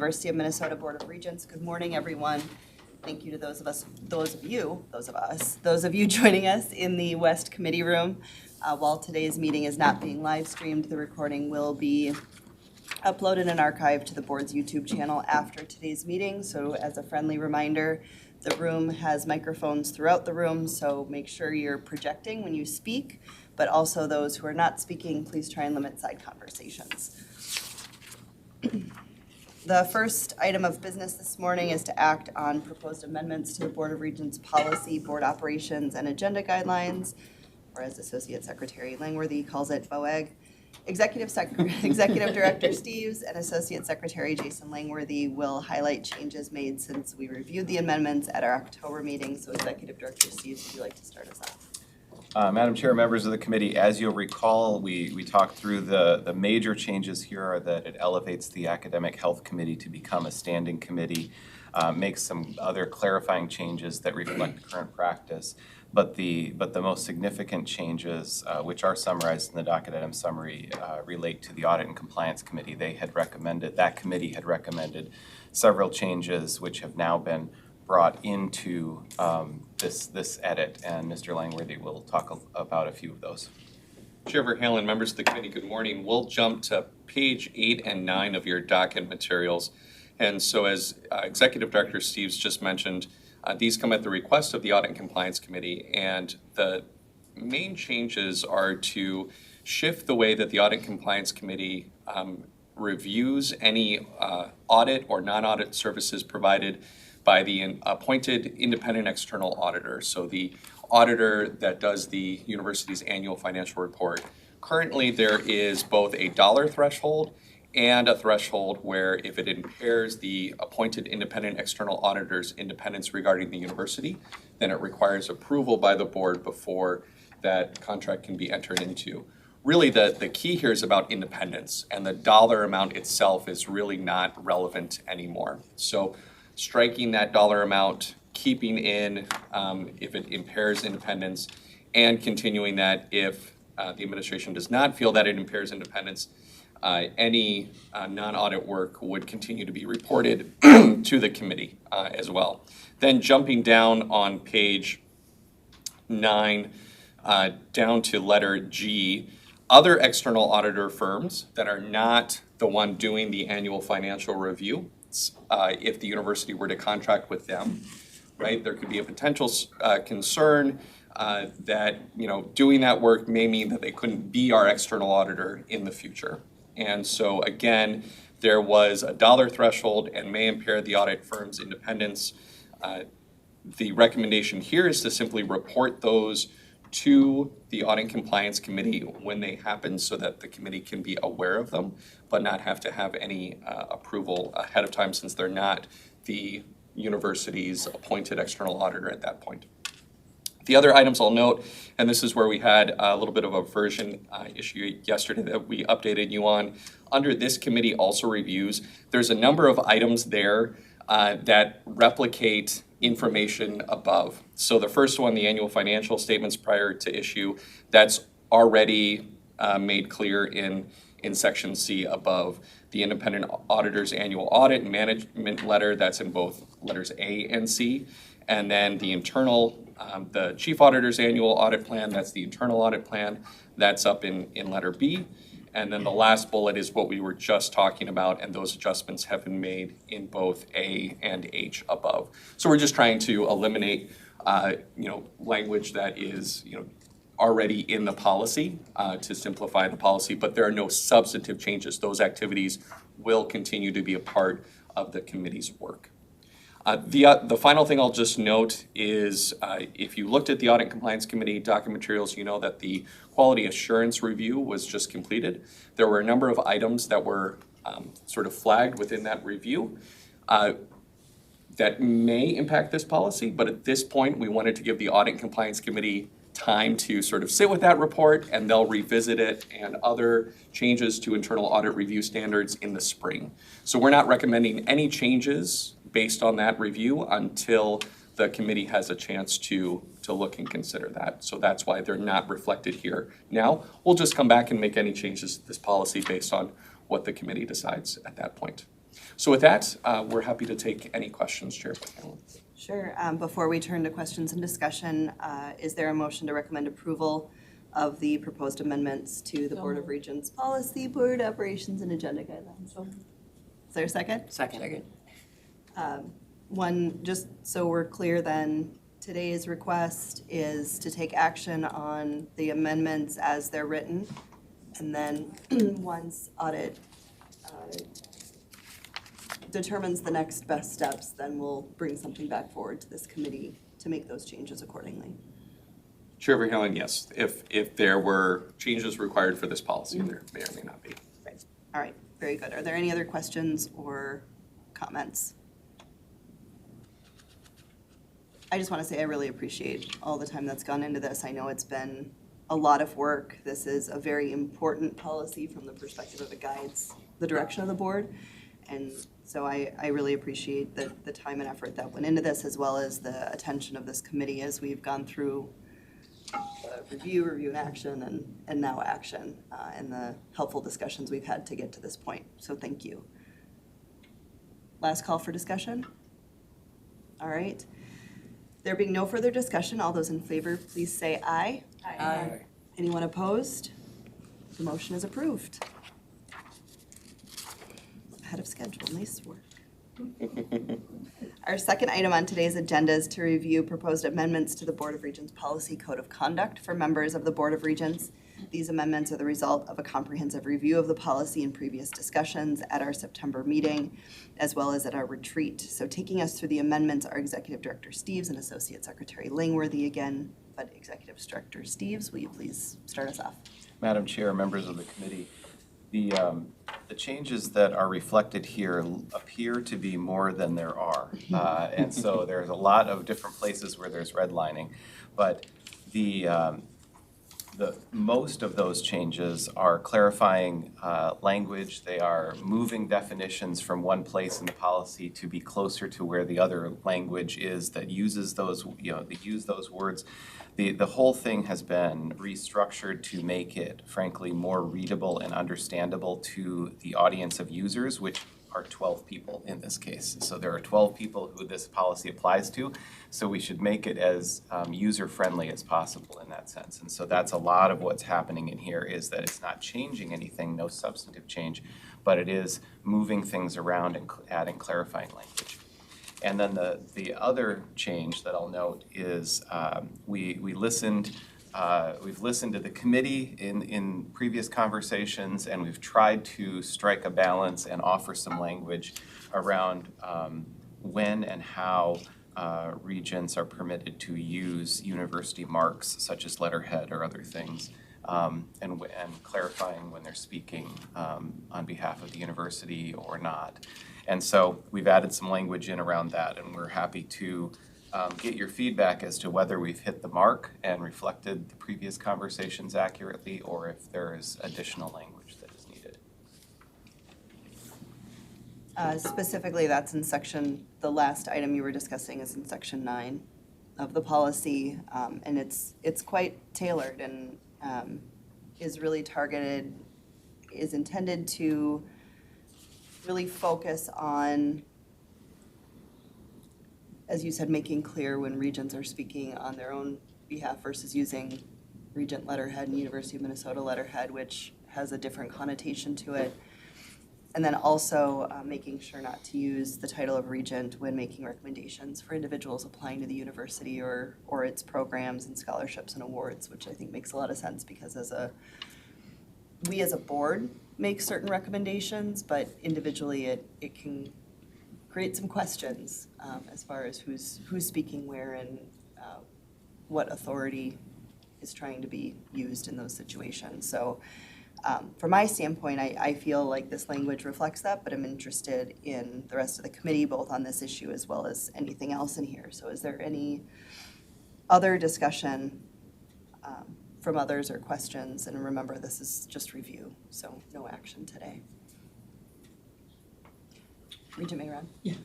University of Minnesota Board of Regents. Good morning, everyone. Thank you to those of you joining us in the West Committee Room. While today's meeting is not being live streamed, the recording will be uploaded and archived to the board's YouTube channel after today's meeting. So as a friendly reminder, the room has microphones throughout the room, so make sure you're projecting when you speak, but also those who are not speaking, please try and limit side conversations. The first item of business this morning is to act on proposed amendments to the Board of Regents policy, board operations, and agenda guidelines, or as Associate Secretary Langworthy calls it, BOAG. Executive Director Steves and Associate Secretary Jason Langworthy will highlight changes made since we reviewed the amendments at our October meeting. So Executive Director Steves, would you like to start us off? Madam Chair, members of the committee, as you'll recall, we talked through the major changes here are that it elevates the Academic Health Committee to become a standing committee, makes some other clarifying changes that reflect current practice. But the most significant changes, which are summarized in the docket item summary, relate to the Audit and Compliance Committee. That committee had recommended several changes which have now been brought into this edit, and Mr. Langworthy will talk about a few of those. Chair Verhalen, members of the committee, good morning. We'll jump to page 8 and 9 of your docket materials. And so as Executive Director Steves just mentioned, these come at the request of the Audit and Compliance Committee, and the main changes are to shift the way that the Audit and Compliance Committee reviews any audit or non-audit services provided by the appointed independent external auditor. So the auditor that does the university's annual financial report. Currently, there is both a dollar threshold and a threshold where if it impairs the appointed independent external auditor's independence regarding the university, then it requires approval by the board before that contract can be entered into. Really, the key here is about independence, and the dollar amount itself is really not relevant anymore. So striking that dollar amount, keeping in if it impairs independence, and continuing that if the administration does not feel that it impairs independence, any non-audit work would continue to be reported to the committee as well. Then jumping down on page 9, down to letter G, other external auditor firms that are not the one doing the annual financial review, if the university were to contract with them, right, there could be a potential concern that doing that work may mean that they couldn't be our external auditor in the future. And so again, there was a dollar threshold and may impair the audit firm's independence. The recommendation here is to simply report those to the Audit and Compliance Committee when they happen so that the committee can be aware of them, but not have to have any approval ahead of time since they're not the university's appointed external auditor at that point. The other items I'll note, and this is where we had a little bit of a version issue yesterday that we updated you on. Under this committee also reviews, there's a number of items there that replicate information above. So the first one, the annual financial statements prior to issue, that's already made clear in section C above. The independent auditor's annual audit and management letter, that's in both letters A and C. And then the internal, the chief auditor's annual audit plan, that's the internal audit plan, that's up in letter B. And then the last bullet is what we were just talking about, and those adjustments have been made in both A and H above. So we're just trying to eliminate, language that is, already in the policy to simplify the policy, but there are no substantive changes. Those activities will continue to be a part of the committee's work. The final thing I'll just note is if you looked at the Audit and Compliance Committee docket materials, you know that the quality assurance review was just completed. There were a number of items that were sort of flagged within that review that may impact this policy, but at this point we wanted to give the Audit and Compliance Committee time to sort of sit with that report, and they'll revisit it and other changes to internal audit review standards in the spring. So we're not recommending any changes based on that review until the committee has a chance to look and consider that. So that's why they're not reflected here. Now, we'll just come back and make any changes to this policy based on what the committee decides at that point. So with that, we're happy to take any questions, Chair Hanlon. Sure. Before we turn to questions and discussion, is there a motion to recommend approval of the proposed amendments to the Board of Regents Policy, Board Operations, and Agenda Guidelines? Is there a second? Second. One, just so we're clear then, today's request is to take action on the amendments as they're written. And then once audit determines the next best steps, then we'll bring something back forward to this committee to make those changes accordingly. Chair Hanlon, yes. If there were changes required for this policy, there may or may not be. Right. All right, very good. Are there any other questions or comments? I just want to say I really appreciate all the time that's gone into this. I know it's been a lot of work. This is a very important policy from the perspective of it guides the direction of the board. And so I really appreciate the time and effort that went into this, as well as the attention of this committee as we've gone through review and action, and now action, and the helpful discussions we've had to get to this point. So thank you. Last call for discussion? All right. There being no further discussion, all those in favor, please say aye. Aye. Anyone opposed? The motion is approved. Ahead of schedule, nice work. Our second item on today's agenda is to review proposed amendments to the Board of Regents Policy Code of Conduct for members of the Board of Regents. These amendments are the result of a comprehensive review of the policy in previous discussions at our September meeting, as well as at our retreat. So taking us through the amendments are Executive Director Steves and Associate Secretary Langworthy again. But Executive Director Steves, will you please start us off? Madam Chair, members of the committee, the changes that are reflected here appear to be more than there are. And so there's a lot of different places where there's redlining. But most of those changes are clarifying language. They are moving definitions from one place in the policy to be closer to where the other language is that uses those, that use those words. The whole thing has been restructured to make it, frankly, more readable and understandable to the audience of users, which are 12 people in this case. So there are 12 people who this policy applies to, so we should make it as user-friendly as possible in that sense. And so that's a lot of what's happening in here, is that it's not changing anything, no substantive change, but it is moving things around and adding clarifying language. And then the other change that I'll note is we've listened to the committee in previous conversations, and we've tried to strike a balance and offer some language around when and how regents are permitted to use university marks such as letterhead or other things, and clarifying when they're speaking on behalf of the university or not. And so we've added some language in around that, and we're happy to get your feedback as to whether we've hit the mark and reflected the previous conversations accurately, or if there is additional language that is needed. Specifically, that's in the last item you were discussing is in section 9 of the policy, and it's quite tailored and is really targeted, is intended to really focus on, as you said, making clear when regents are speaking on their own behalf versus using regent letterhead and University of Minnesota letterhead, which has a different connotation to it. And then also making sure not to use the title of regent when making recommendations for individuals applying to the university or its programs and scholarships and awards, which I think makes a lot of sense, because we as a board make certain recommendations, but individually it can create some questions as far as who's speaking where and what authority is trying to be used in those situations. So from my standpoint, I feel like this language reflects that, but I'm interested in the rest of the committee, both on this issue as well as anything else in here. So is there any other discussion from others or questions? And remember, this is just review, so no action today. Regent Mayron? Yeah.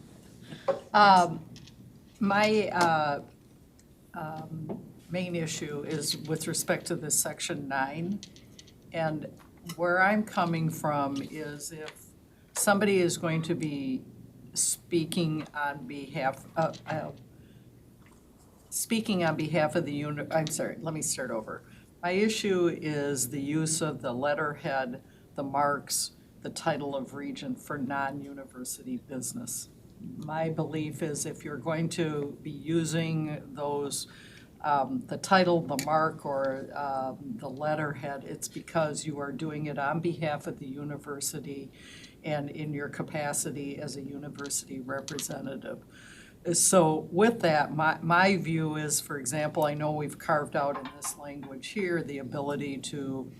My main issue is with respect to this section 9. And where I'm coming from is if somebody is going to be speaking on behalf of, I'm sorry, let me start over. My issue is the use of the letterhead, the marks, the title of regent for non-university business. My belief is if you're going to be using those, the title, the mark, or the letterhead, it's because you are doing it on behalf of the university and in your capacity as a university representative. So with that, my view is, for example, I know we've carved out in this language here the ability to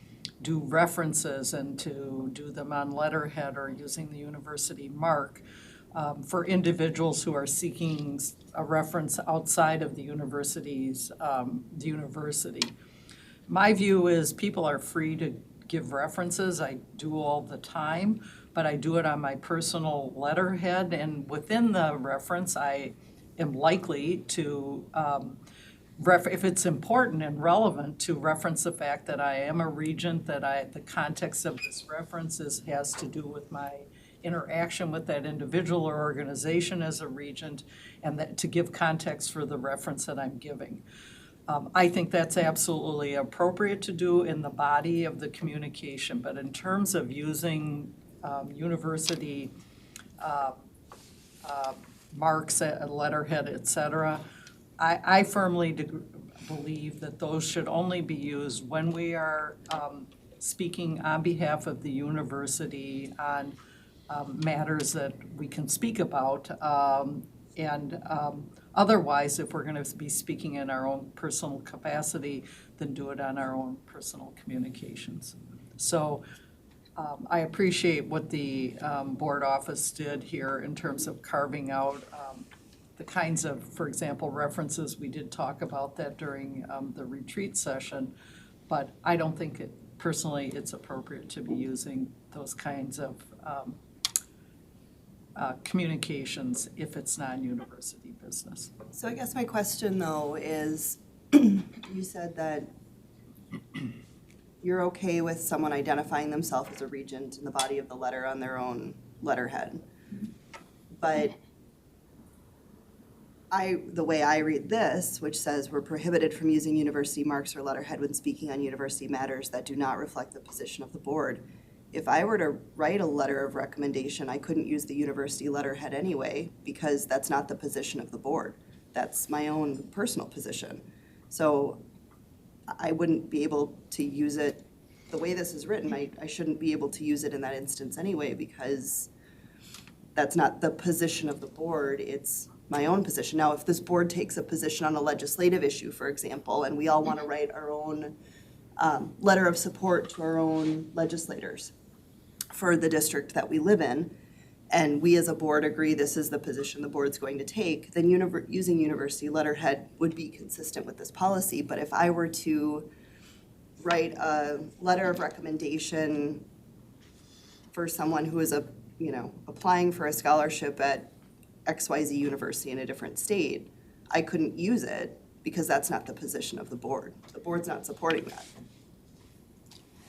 do references and to do them on letterhead or using the university mark for individuals who are seeking a reference outside of the university's, the university. My view is people are free to give references. I do all the time, but I do it on my personal letterhead, and within the reference, I am likely to, if it's important and relevant, to reference the fact that I am a regent, that the context of this reference has to do with my interaction with that individual or organization as a regent, and that to give context for the reference that I'm giving. I think that's absolutely appropriate to do in the body of the communication, but in terms of using university marks, letterhead, et cetera, I firmly believe that those should only be used when we are speaking on behalf of the university on matters that we can speak about. Otherwise, if we're going to be speaking in our own personal capacity, then do it on our own personal communications. So I appreciate what the board office did here in terms of carving out the kinds of, for example, references. We did talk about that during the retreat session, but I don't think personally it's appropriate to be using those kinds of communications if it's non-university business. So I guess my question though is, you said that you're okay with someone identifying themselves as a regent in the body of the letter on their own letterhead. But the way I read this, which says we're prohibited from using university marks or letterhead when speaking on university matters that do not reflect the position of the board. If I were to write a letter of recommendation, I couldn't use the university letterhead anyway, because that's not the position of the board. That's my own personal position. So I wouldn't be able to use it the way this is written. I shouldn't be able to use it in that instance anyway, because that's not the position of the board, it's my own position. Now, if this board takes a position on a legislative issue, for example, and we all want to write our own letter of support to our own legislators for the district that we live in, and we as a board agree this is the position the board's going to take, then using university letterhead would be consistent with this policy. But if I were to write a letter of recommendation for someone who is applying for a scholarship at XYZ University in a different state, I couldn't use it because that's not the position of the board. The board's not supporting that.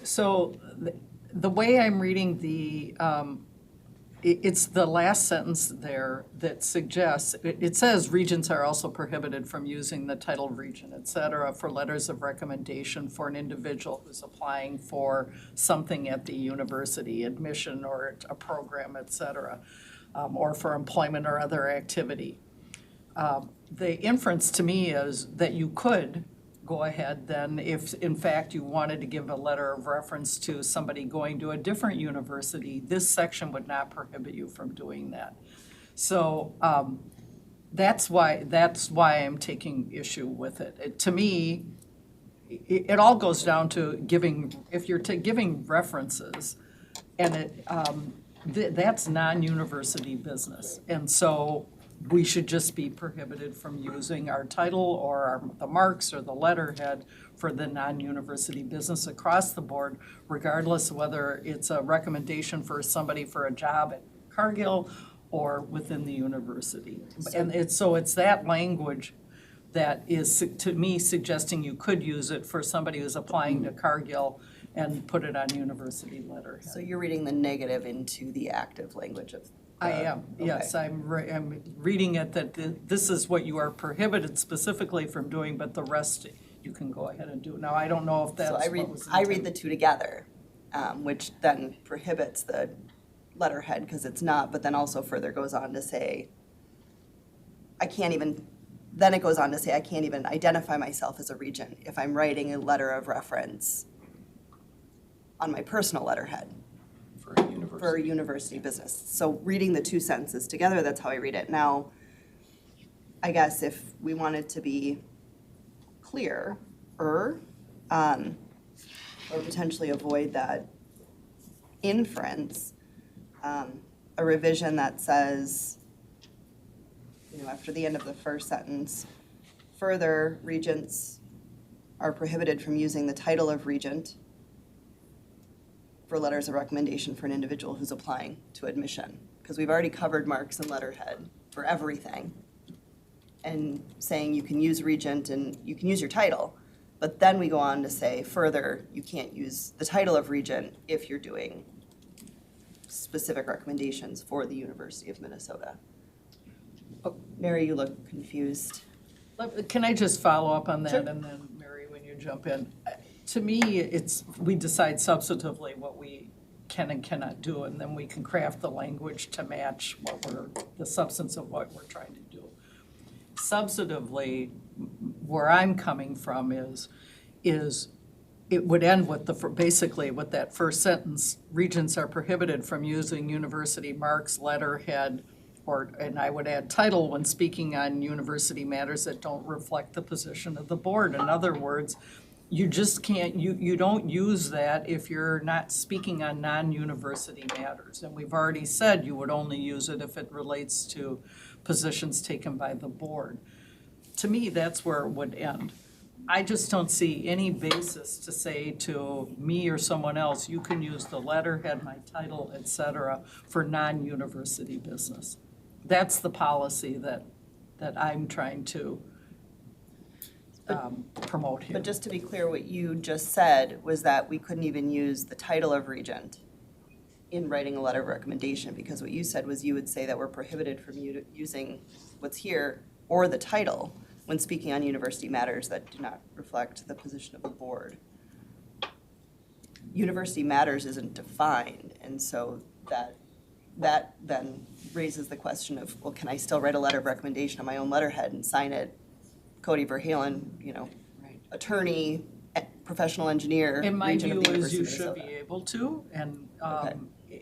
So the way I'm reading it's the last sentence there that suggests, it says regents are also prohibited from using the title regent, et cetera, for letters of recommendation for an individual who's applying for something at the university, admission or a program, et cetera, or for employment or other activity. The inference to me is that you could go ahead then if in fact you wanted to give a letter of reference to somebody going to a different university, this section would not prohibit you from doing that. So that's why I'm taking issue with it. To me, it all goes down to if you're giving references, and that's non-university business. And so we should just be prohibited from using our title or the marks or the letterhead for the non-university business across the board, regardless of whether it's a recommendation for somebody for a job at Cargill or within the university. And it's that language that is, to me, suggesting you could use it for somebody who's applying to Cargill and put it on university letterhead. So you're reading the negative into the active language of. I am, yes, I'm reading it that this is what you are prohibited specifically from doing, but the rest you can go ahead and do. Now, I don't know if that's So what I was read intended. the two together, which then prohibits the letterhead because it's not, but then also further goes on to say, I can't even identify myself as a regent if I'm writing a letter of reference on my personal letterhead For a for a university. university business. So reading the two sentences together, that's how I read it. Now, I guess if we wanted to be clearer, or potentially avoid that inference, a revision that says, after the end of the first sentence, further, regents are prohibited from using the title of regent for letters of recommendation for an individual who's applying to admission. Because we've already covered marks and letterhead for everything. And saying you can use regent and you can use your title. But then we go on to say, further, you can't use the title of regent if you're doing specific recommendations for the University of Minnesota. Oh, Mary, you look confused. Can I just follow up on that, Sure. and then Mary, when you jump in? To me, we decide substantively what we can and cannot do, and then we can craft the language to match the substance of what we're trying to do. Substantively, where I'm coming from is it would end with basically with that first sentence, regents are prohibited from using university marks, letterhead, and I would add title when speaking on university matters that don't reflect the position of the board. In other words, you just can't, you don't use that if you're not speaking on non-university matters. And we've already said you would only use it if it relates to positions taken by the board. To me, that's where it would end. I just don't see any basis to say to me or someone else, you can use the letterhead, my title, et cetera, for non-university business. That's the policy that I'm trying to promote here. But just to be clear, what you just said was that we couldn't even use the title of regent in writing a letter of recommendation, because what you said was you would say that we're prohibited from using what's here or the title when speaking on university matters that do not reflect the position of the board. University matters isn't defined, and so that then raises the question of, well, can I still write a letter of recommendation on my own letterhead and sign it, Cody Verhalen, attorney, professional engineer, And my regent of view the is University you of should Minnesota. be able to, and, Okay.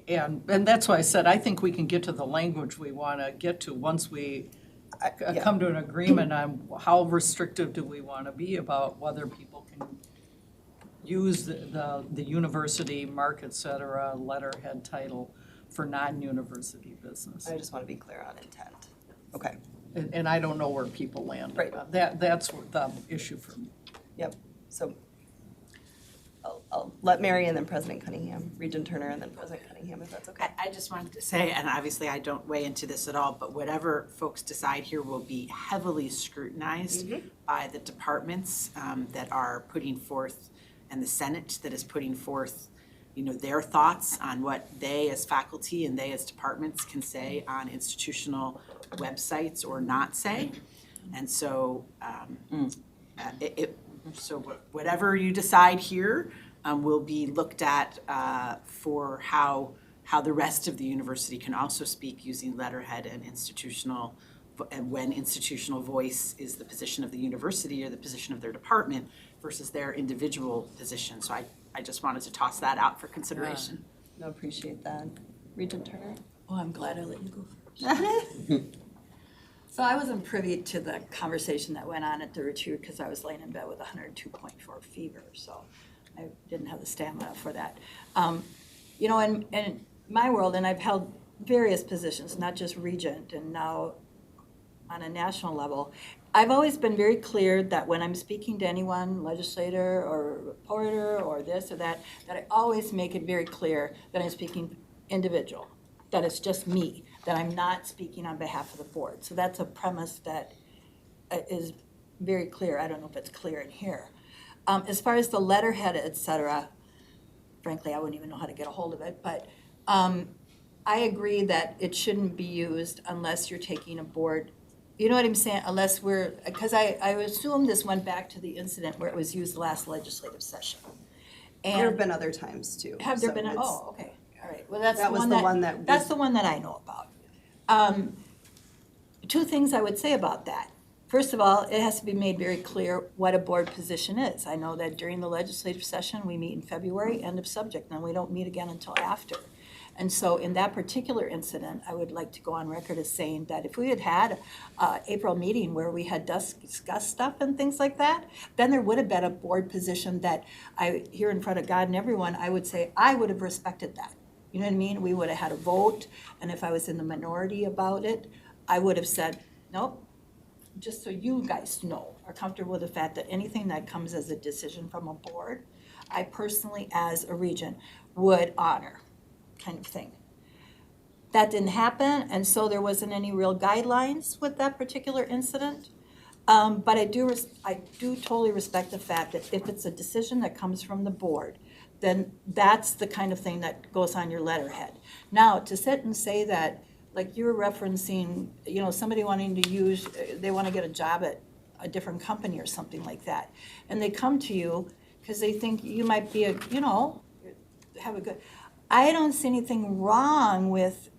and that's why I said, I think we can get to the language we want to get to once we Yeah. come to an agreement on how restrictive do we want to be about whether people can use the university mark, et cetera, letterhead title for non-university business. I just want to be clear on intent. Okay, And I don't know where people land. Right. That's the issue for me. yep, so I'll let Mary and then President Cunningham, Regent Turner and then President Cunningham, if that's okay. I just wanted to say, and obviously I don't weigh into this at all, but whatever folks decide here will be heavily scrutinized by the departments that are putting forth, and the Senate that is putting forth, their thoughts on what they as faculty and they as departments can say on institutional websites or not say. And so, whatever you decide here will be looked at for how the rest of the university can also speak using letterhead and institutional, and when institutional voice is the position of the university or the position of their department versus their individual position. So I just wanted to toss that out for consideration. No, appreciate that. Regent Turner? Oh, I'm glad I let you go first. So I wasn't privy to the conversation that went on at the retreat because I was laying in bed with 102.4 fever, so I didn't have the stamina for that. In my world, and I've held various positions, not just regent, and now on a national level, I've always been very clear that when I'm speaking to anyone, legislator or reporter or this or that I always make it very clear that I'm speaking individual, that it's just me, that I'm not speaking on behalf of the board. So that's a premise that is very clear. I don't know if it's clear in here. As far as the letterhead, et cetera, frankly, I wouldn't even know how to get a hold of it, but I agree that it shouldn't be used unless you're taking a board, you know what I'm saying, unless because I assume this went back to the incident where it was used last legislative session. There have And been other times too. have there so been, it's- okay, all right, well, that's That the was one the one that that's was- the one that I know about. Two things I would say about that. First of all, it has to be made very clear what a board position is. I know that during the legislative session, we meet in February, end of subject, and we don't meet again until after. And so in that particular incident, I would like to go on record as saying that if we had had an April meeting where we had discussed stuff and things like that, then there would have been a board position that here in front of God and everyone, I would say, I would have respected that. You know what I mean? We would have had a vote, and if I was in the minority about it, I would have said, nope, just so you guys know, are comfortable with the fact that anything that comes as a decision from a board, I personally, as a regent, would honor, kind of thing. That didn't happen, and so there wasn't any real guidelines with that particular incident. But I do totally respect the fact that if it's a decision that comes from the board, then that's the kind of thing that goes on your letterhead. Now, to sit and say that, like you were referencing, you know, somebody wanting to use, they want to get a job at a different company or something like that, and they come to you because they think you might be have a good, I don't see anything wrong with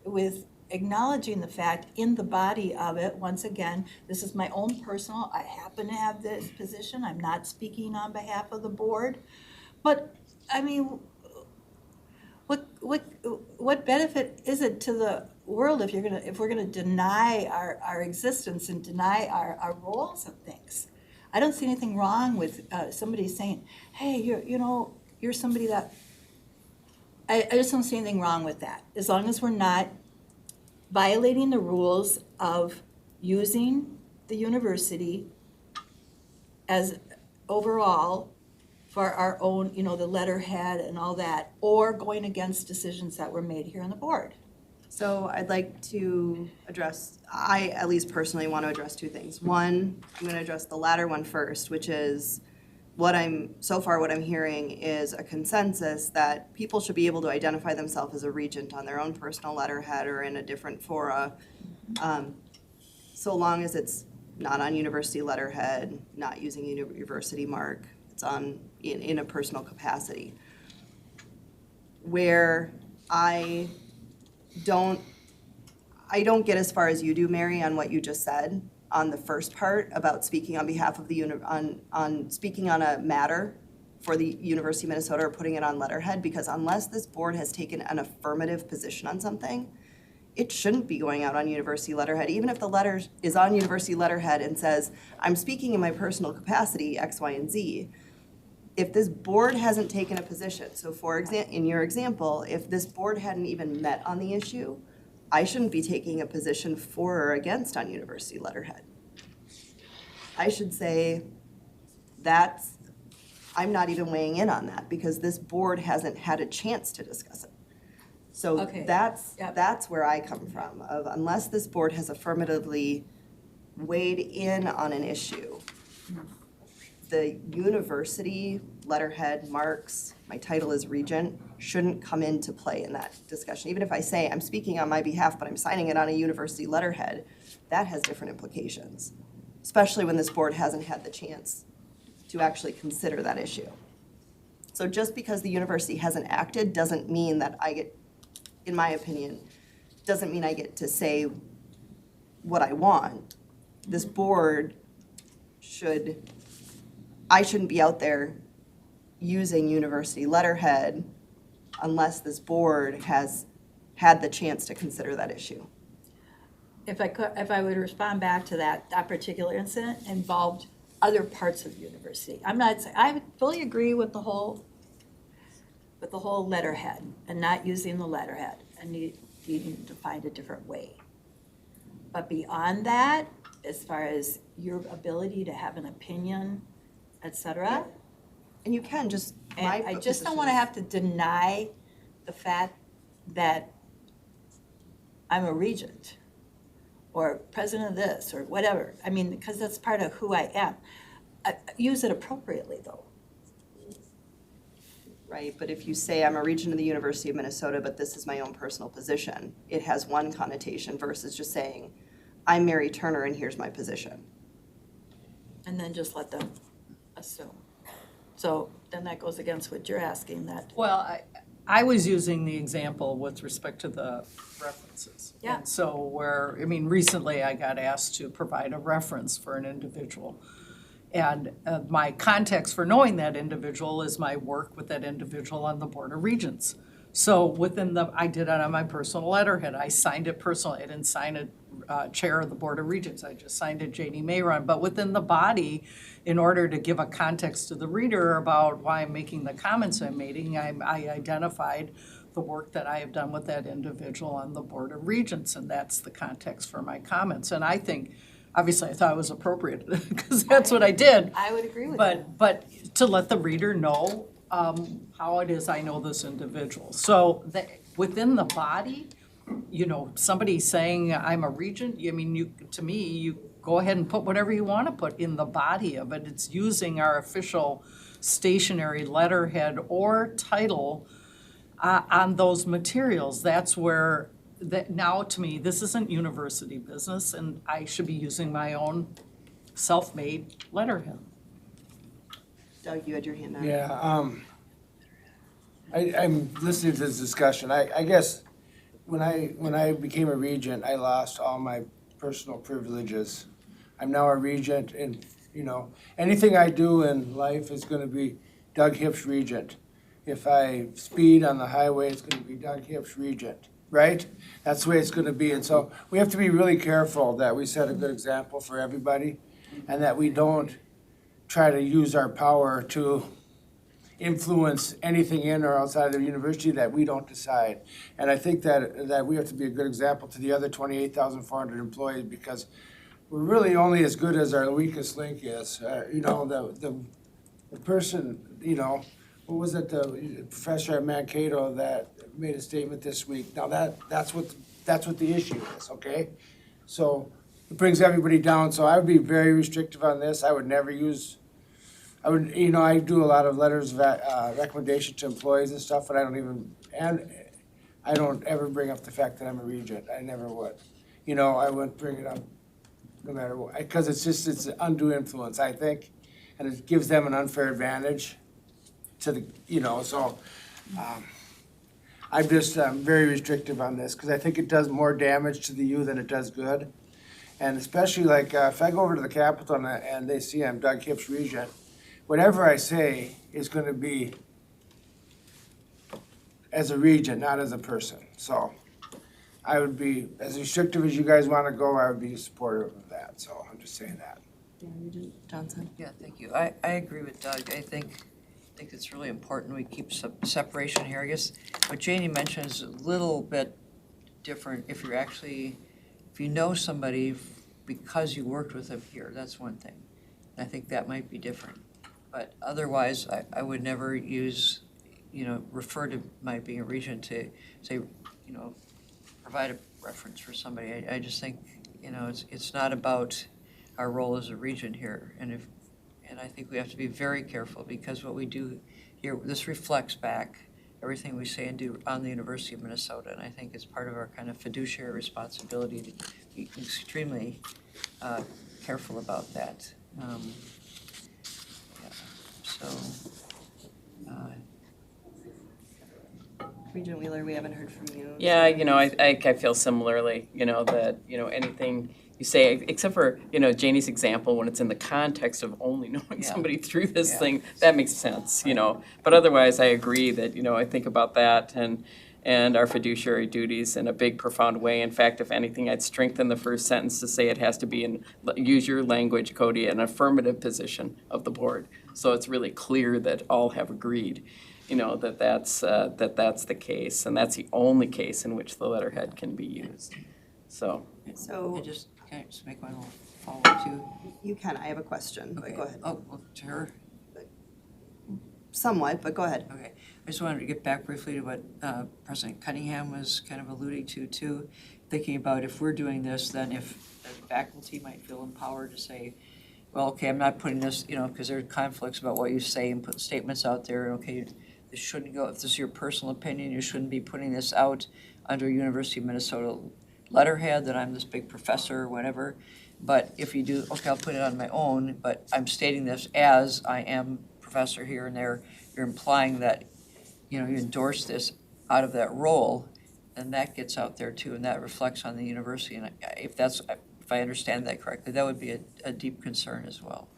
acknowledging the fact in the body of it. Once again, this is my own personal, I happen to have this position, I'm not speaking on behalf of the board, but, I mean, what benefit is it to the world if we're gonna deny our existence and deny our roles and things? I don't see anything wrong with somebody saying, hey, you're somebody that, I just don't see anything wrong with that, as long as we're not violating the rules of using the university as overall for our own, the letterhead and all that, or going against decisions that were made here on the board. So I'd like to address, I at least personally want to address two things. One, I'm going to address the latter one first, which is what I'm hearing is a consensus that people should be able to identify themselves as a regent on their own personal letterhead or in a different fora, so long as it's not on university letterhead, not using a university mark, it's on in a personal capacity. Where I don't get as far as you do, Mary, on what you just said on the first part about speaking on behalf of the on speaking on a matter for the University of Minnesota or putting it on letterhead, because unless this board has taken an affirmative position on something, it shouldn't be going out on university letterhead. Even if the letter is on university letterhead and says, I'm speaking in my personal capacity, X, Y, and Z, if this board hasn't taken a position, so in your example, if this board hadn't even met on the issue, I shouldn't be taking a position for or against on university letterhead. I should say I'm not even weighing in on that because this board hasn't had a chance to discuss it. So Okay. that's where I come from, of unless this board has affirmatively weighed in on an issue, the university letterhead marks, my title is regent, shouldn't come into play in that discussion. Even if I say I'm speaking on my behalf, but I'm signing it on a university letterhead, that has different implications, especially when this board hasn't had the chance to actually consider that issue. So just because the university hasn't acted doesn't mean that I get, in my opinion, doesn't mean I get to say what I want. This board I shouldn't be out there using university letterhead unless this board has had the chance to consider that issue. If I would respond back to that particular incident involved other parts of the university. I'm not saying, I fully agree with the whole letterhead and not using the letterhead and needing to find a different way. But beyond that, as far as your ability to have an opinion, et cetera, And you can just, and I just don't want to have to deny the fact that I'm a regent or president of this or whatever. I mean, because that's part of who I am. Use it appropriately, though. Right, but if you say I'm a regent of the University of Minnesota, but this is my own personal position, it has one connotation versus just saying, I'm Mary Turner and here's my position. And then just let them assume. So then that goes against what you're asking, that, Well, I was using the example with respect to the references. Yeah. And so where, I mean, recently I got asked to provide a reference for an individual. And my context for knowing that individual is my work with that individual on the Board of Regents. So I did it on my personal letterhead. I signed it personally. I didn't sign it chair of the Board of Regents. I just signed it J.D. Mayron. But within the body, in order to give a context to the reader about why I'm making the comments I'm making, I identified the work that I have done with that individual on the Board of Regents, and that's the context for my comments. And I think, obviously, I thought it was appropriate, because that's what I did. I would agree with that. But to let the reader know how it is I know this individual. So within the body, somebody saying I'm a regent, I mean, you go ahead and put whatever you want to put in the body of it. It's using our official stationery letterhead or title on those materials. That's where, now to me, this isn't university business, and I should be using my own self-made letterhead. Doug, you had your hand up. Yeah, I'm listening to this discussion. I guess when I became a regent, I lost all my personal privileges. I'm now a regent, and, anything I do in life is gonna be Doug Hipp's regent. If I speed on the highway, it's gonna be Doug Hipp's regent, right? That's the way it's gonna be, and so we have to be really careful that we set a good example for everybody, and that we don't try to use our power to influence anything in or outside of the university that we don't decide. And I think that we have to be a good example to the other 28,400 employees, because we're really only as good as our weakest link is. The person, what was it, the professor at Mankato that made a statement this week? Now that's what the issue is, okay? So it brings everybody down, so I would be very restrictive on this. I would never use, I do a lot of letters of recommendation to employees and stuff, but I don't ever bring up the fact that I'm a regent. I never would. I wouldn't bring it up no matter what, because it's undue influence, I think, and it gives them an unfair advantage to so I'm very restrictive on this, because I think it does more damage to the youth than it does good. And especially if I go over to the Capitol and they see I'm Doug Hipp's regent, whatever I say is gonna be as a regent, not as a person. So I would be, as restrictive as you guys wanna go, I would be supportive of that, so I'm just saying that. Yeah, Regent Johnson. Yeah, thank you. I agree with Doug. I think it's really important we keep some separation here. I guess what Janie mentioned is a little bit different if you know somebody because you worked with them here, that's one thing. I think that might be different. But otherwise, I would never use, refer to my being a regent to say, provide a reference for somebody. I just think, it's not about our role as a regent here. And I think we have to be very careful, because what we do here, this reflects back everything we say and do on the University of Minnesota. And I think it's part of our kind of fiduciary responsibility to be extremely careful about that. Regent Wheeler, we haven't heard from you. Yeah, I feel similarly, that, anything you say, except for, Janie's example, when it's in the context of only knowing Yeah. somebody through this Yeah. thing, that makes sense, But otherwise, I agree that, I think about that and our fiduciary duties in a big, profound way. In fact, if anything, I'd strengthen the first sentence to say it has to be use your language, Cody, an affirmative position of the board. So it's really clear that all have agreed, that's the case, and that's the only case in which the letterhead can be used. So. So Can I just make one little follow-up too? you can, I have a question, but Okay. go ahead. Oh, well, to her? Somewhat, but go ahead. Okay, I just wanted to get back briefly to what President Cunningham was kind of alluding to too, thinking about if we're doing this, then if the faculty might feel empowered to say, well, okay, I'm not putting this, because there are conflicts about what you say and put statements out there, okay, it shouldn't go, if this is your personal opinion, you shouldn't be putting this out under University of Minnesota letterhead that I'm this big professor or whatever. But if you do, okay, I'll put it on my own, but I'm stating this as I am professor here and there. You're implying that, you endorse this out of that role, and that gets out there too, and that reflects on the university. And if I understand that correctly, that would be a deep concern as well.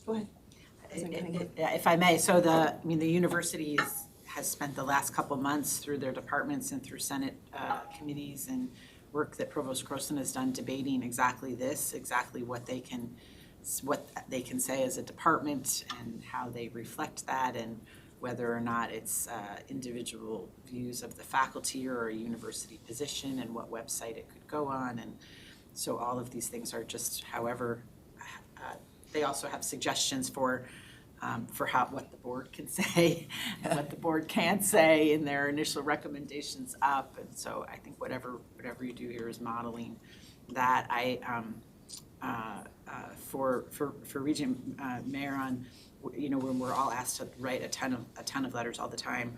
Go ahead. If I may, so the university has spent the last couple months through their departments and through Senate committees and work that Provost Croson has done debating exactly this, exactly what they can say as a department and how they reflect that, and whether or not it's individual views of the faculty or a university position and what website it could go on. And so all of these things are just, however, they also have suggestions for what the board can say and what the board can't say in their initial recommendations up. And so I think whatever you do here is modeling that. For Regent Mayeron, when we're all asked to write a ton of letters all the time,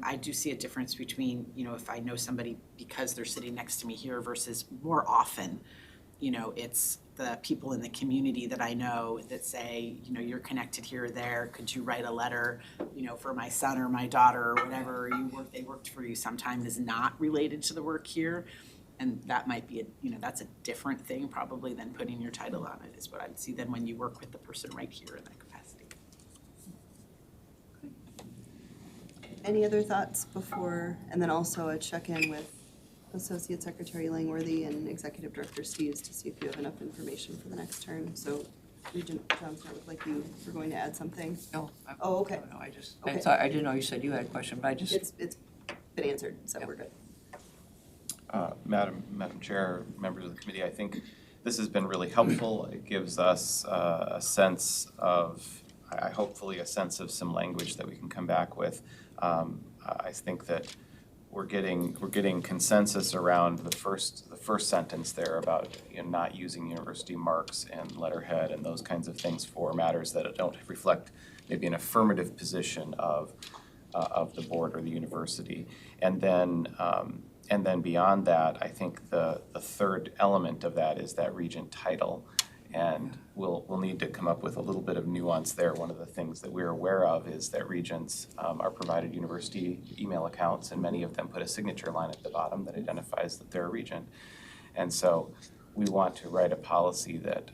I do see a difference between, if I know somebody because they're sitting next to me here versus more often, it's the people in the community that I know that say, you're connected here or there. Could you write a letter, for my son or my daughter or whatever they worked for you sometime is not related to the work here. And that might be, that's a different thing probably than putting your title on it, is what I'd see than when you work with the person right here in that capacity. Any other thoughts before, and then also a check-in with Associate Secretary Langworthy and Executive Director Steves to see if you have enough information for the next turn. So Regent Johnson, it looked like you were going to add something. No. Oh, okay. No, I just, Okay. I didn't know you said you had a question, but I just. It's been answered, so we're good. Madam Chair, members of the committee, I think this has been really helpful. It gives us a sense of, hopefully a sense of some language that we can come back with. I think that we're getting consensus around the first sentence there about not using university marks and letterhead and those kinds of things for matters that don't reflect maybe an affirmative position of the board or the university. And then beyond that, I think the third element of that is that regent title. And we'll need to come up with a little bit of nuance there. One of the things that we're aware of is that regents are provided university email accounts, and many of them put a signature line at the bottom that identifies that they're a regent. And so we want to write a policy that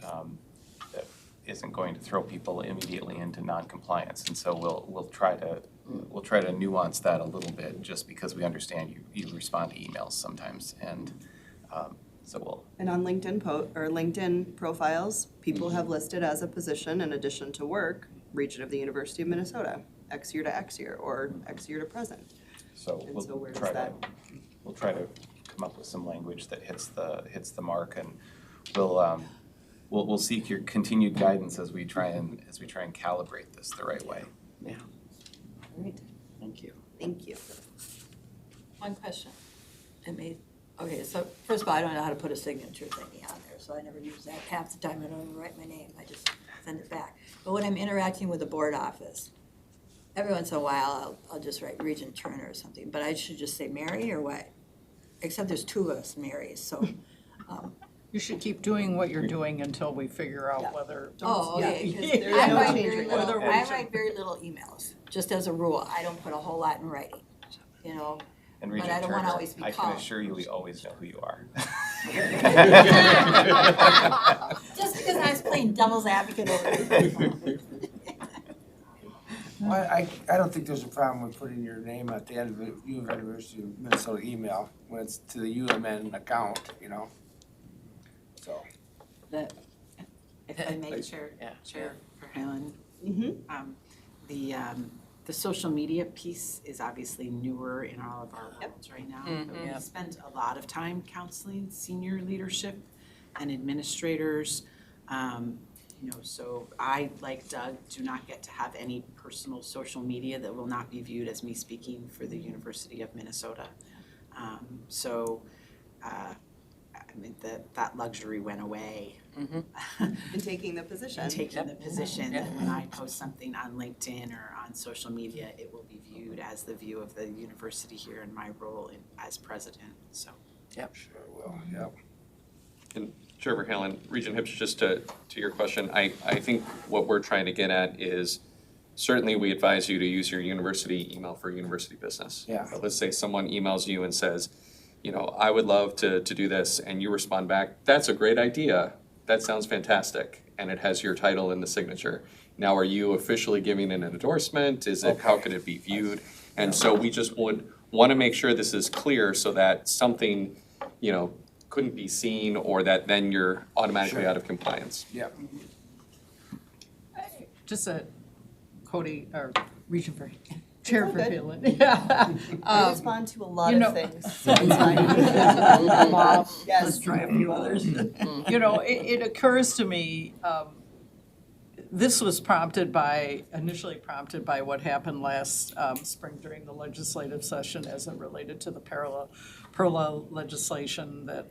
that isn't going to throw people immediately into non-compliance. And so we'll try to nuance that a little bit, just because we understand you respond to emails sometimes, and so we'll. And on LinkedIn profiles, people have listed as a position in addition to work, Regent of the University of Minnesota, X year to X year, or X year to present. So And so where does we'll try to come up with some language that hits the mark, and we'll seek your continued guidance as we try and calibrate this the right way. Yeah. All right. Thank you. Thank you. One question. Okay, so first of all, I don't know how to put a signature thingy on there, so I never use that. Half the time I don't even write my name, I just send it back. But when I'm interacting with the board office, every once in a while, I'll just write Regent Turner or something, but I should just say Mary or what? Except there's two of us Marys, so. You should keep doing what you're doing until we figure out Yeah. whether. Oh, okay, Yeah, because there's I no write change very right now. little, I write very little emails, just as a rule. I don't put a whole lot in writing, you know? And But I Regent don't wanna Turner, always be I can called. assure you, we always know who you are. Just because I was playing devil's advocate over here. Well, I don't think there's a problem with putting your name at the end of the University of Minnesota email when it's to the UMN account, so. If I may, Chair Verheugen, Mm-hmm. the social media piece is obviously newer in all of our worlds right now. Mhm. But we spend a lot of time counseling senior leadership and administrators. So I, like Doug, do not get to have any personal social media that will not be viewed as me speaking for the University of Minnesota. that luxury went away. In taking the position. And taking the position that Yeah. when I post something on LinkedIn or on social media, it will be viewed as the view of the university here in my role as president, so. Sure will, yep. And Chair Verhalen, Regent Hips, just to your question, I think what we're trying to get at is certainly we advise you to use your university email for university business. Yeah. But let's say someone emails you and says, I would love to do this, and you respond back, that's a great idea. That sounds fantastic, and it has your title in the signature. Now, are you officially giving an endorsement? Is it, how could it be viewed? And so we just would want to make sure this is clear so that something, couldn't be seen or that then you're automatically out of compliance. Yep. Just a Cody, or Regent for, Chair all good. Verhalen. Yeah. I respond to a lot you of know- things, so it's fine. Yes. Try a few others. It occurs to me, this was initially prompted by what happened last spring during the legislative session as it related to the parallel legislation that